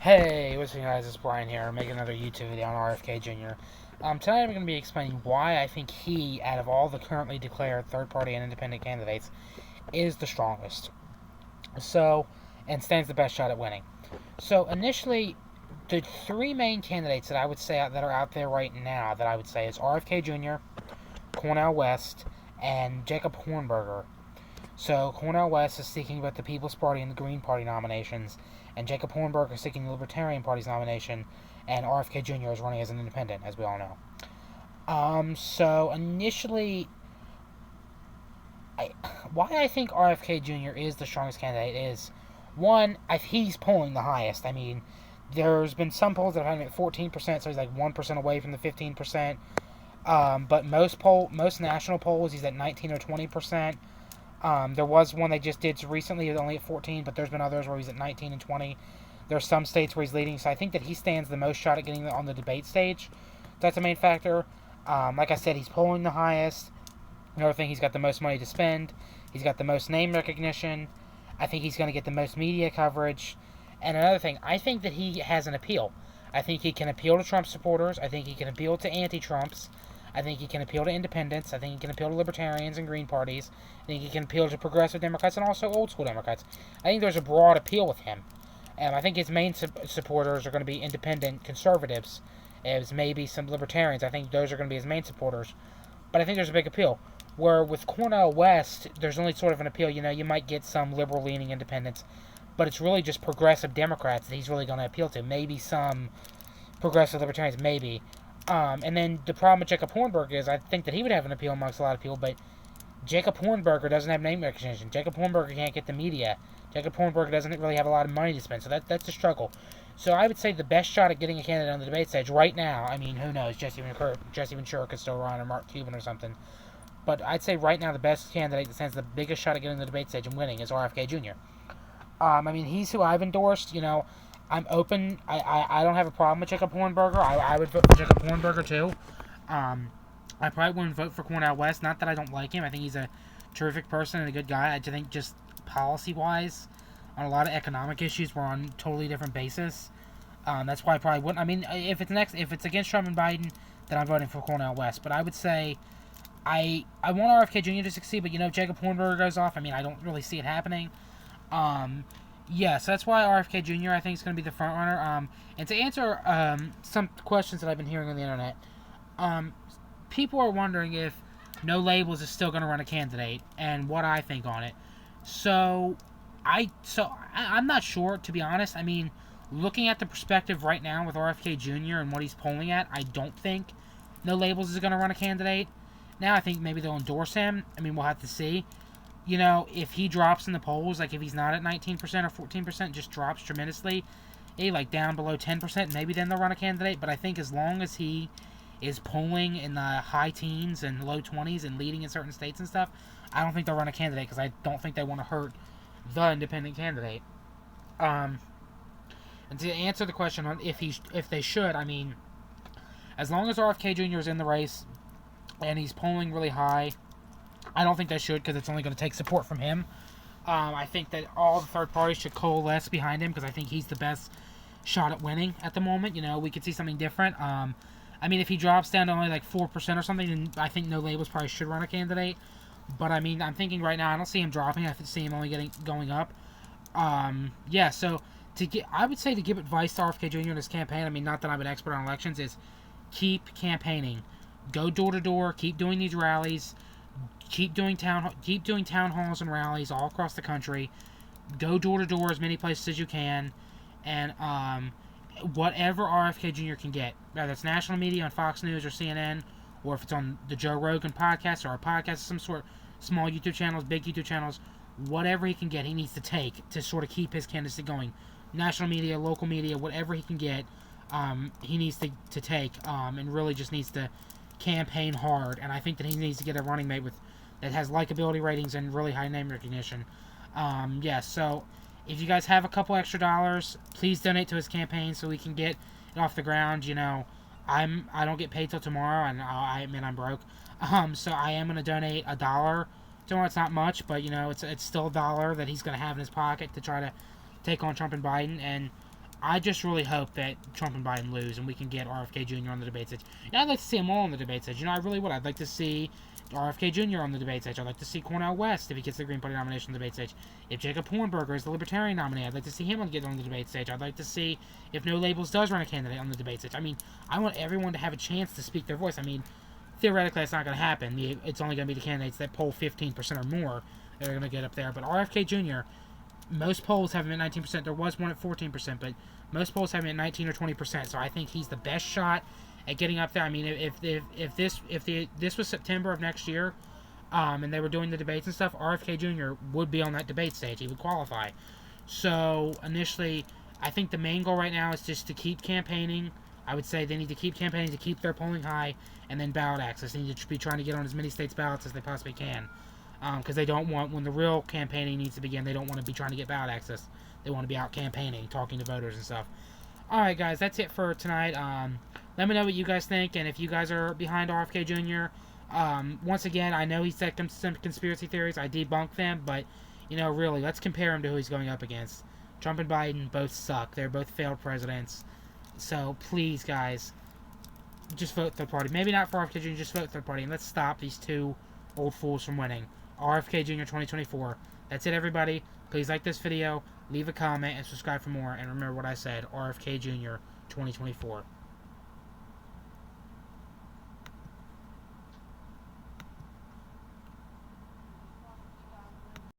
Hey, what's up guys, it's Brian here, making another YouTube video on RFK Junior. Tonight I'm going to be explaining why I think he, out of all the currently declared third-party and independent candidates, is the strongest. And stands the best shot at winning. So initially, the three main candidates that I would say that are out there right now that I would say is RFK Junior, Cornel West, and Jacob Hornberger. So Cornel West is seeking both the People's Party and the Green Party nominations, and Jacob Hornberger is seeking the Libertarian Party's nomination, and RFK Jr. is running as an independent, as we all know. So initially, why I think RFK Jr. is the strongest candidate is, one, he's polling the highest. I mean, there's been some polls that have had him at 14%, so he's like 1% away from the 15%. But most national polls, he's at 19 or 20%. There was one they just did recently, only at 14, but there's been others where he's at 19 and 20. There's some states where he's leading, so I think that he stands the most shot at getting on the debate stage. That's a main factor. Like I said, he's polling the highest. Another thing, he's got the most money to spend. He's got the most name recognition. I think he's going to get the most media coverage. And another thing, I think that he has an appeal. I think he can appeal to Trump supporters. I think he can appeal to anti-Trumps. I think he can appeal to independents. I think he can appeal to libertarians and green parties. I think he can appeal to progressive Democrats and also old school Democrats. I think there's a broad appeal with him. I think his main supporters are going to be independent conservatives, as maybe some libertarians. I think those are going to be his main supporters. But I think there's a big appeal. Where with Cornel West, there's only sort of an appeal. You might get some liberal-leaning independents, but it's really just progressive Democrats that he's really going to appeal to. Maybe some progressive libertarians, maybe. And then the problem with Jacob Hornberger is I think that he would have an appeal amongst a lot of people, but Jacob Hornberger doesn't have name recognition. Jacob Hornberger can't get the media. Jacob Hornberger doesn't really have a lot of money to spend, so that's a struggle. So I would say the best shot at getting a candidate on the debate stage right now, I mean, who knows, Jesse Ventura could still run, or Mark Cuban or something, but I'd say right now the best candidate that stands the biggest shot at getting the debate stage and winning is RFK Jr. I mean, he's who I've endorsed. I'm open. I don't have a problem with Jacob Hornberger. I would vote for Jacob Hornberger too. I probably wouldn't vote for Cornel West. Not that I don't like him. I think he's a terrific person and a good guy. I just think just policy-wise, on a lot of economic issues, we're on totally different basis. That's why I probably wouldn't. I mean, if it's against Trump and Biden, then I'm voting for Cornel West. But I would say I want RFK Jr. to succeed, but if Jacob Hornberger goes off, I mean, I don't really see it happening. So that's why RFK Jr. I think is going to be the front runner. And to answer some questions that I've been hearing on the internet, people are wondering if No Labels is still going to run a candidate and what I think on it. I'm not sure, to be honest. I mean, looking at the perspective right now with RFK Jr. and what he's polling at, I don't think No Labels is going to run a candidate. Now I think maybe they'll endorse him. I mean, we'll have to see. If he drops in the polls, like if he's not at 19% or 14%, just drops tremendously, like down below 10%, maybe then they'll run a candidate. But I think as long as he is polling in the high teens and low 20s and leading in certain states and stuff, I don't think they'll run a candidate because I don't think they want to hurt the independent candidate. And to answer the question on if they should, I mean, as long as RFK Jr. is in the race and he's polling really high, I don't think they should because it's only going to take support from him. I think that all the third parties should coalesce behind him because I think he's the best shot at winning at the moment. We could see something different. I mean, if he drops down to only like 4% or something, then I think No Labels probably should run a candidate. But I mean, I'm thinking right now, I don't see him dropping. I see him only going up. So I would say to give advice to RFK Jr. in his campaign, I mean, not that I'm an expert on elections, is keep campaigning. Go door to door. Keep doing these rallies. Keep doing town halls and rallies all across the country. Go door to door as many places as you can, and whatever RFK Jr. can get, whether it's national media on Fox News or CNN, or if it's on the Joe Rogan podcast or a podcast of some sort, small YouTube channels, big YouTube channels, whatever he can get, he needs to take to sort of keep his candidacy going. National media, local media, whatever he can get, he needs to take, and really just needs to campaign hard. And I think that he needs to get a running mate that has likability ratings and really high name recognition. So if you guys have a couple extra dollars, please donate to his campaign so we can get it off the ground. I don't get paid till tomorrow, and I admit I'm broke. So I am going to donate $1 tomorrow. It's not much, but it's still $1 that he's going to have in his pocket to try to take on Trump and Biden. And I just really hope that Trump and Biden lose and we can get RFK Jr. on the debate stage. And I'd like to see them all on the debate stage. I really would. I'd like to see RFK Jr. on the debate stage. I'd like to see Cornel West if he gets the Green Party nomination on the debate stage. If Jacob Hornberger is the Libertarian nominee, I'd like to see him get on the debate stage. I'd like to see if No Labels does run a candidate on the debate stage. I mean, I want everyone to have a chance to speak their voice. I mean, theoretically, that's not going to happen. It's only going to be the candidates that poll 15% or more that are going to get up there. But RFK Jr., most polls have him at 19%. There was one at 14%, but most polls have him at 19 or 20%. So I think he's the best shot at getting up there. I mean, if this was September of next year, and they were doing the debates and stuff, RFK Jr. would be on that debate stage. He would qualify. So initially, I think the main goal right now is just to keep campaigning. I would say they need to keep campaigning to keep their polling high, and then ballot access. They need to be trying to get on as many states' ballots as they possibly can. Because they don't want, when the real campaigning needs to begin, they don't want to be trying to get ballot access. They want to be out campaigning, talking to voters and stuff. Alright guys, that's it for tonight. Let me know what you guys think, and if you guys are behind RFK Jr. Once again, I know he said some conspiracy theories. I debunk them, but, you know, really, let's compare him to who he's going up against. Trump and Biden both suck. They're both failed presidents. So, please, guys, just vote third party. Maybe not for RFK Jr., just vote third party, and let's stop these two old fools from winning. RFK Jr. 2024. That's it, everybody. Please like this video, leave a comment, and subscribe for more. And remember what I said, RFK Jr. 2024.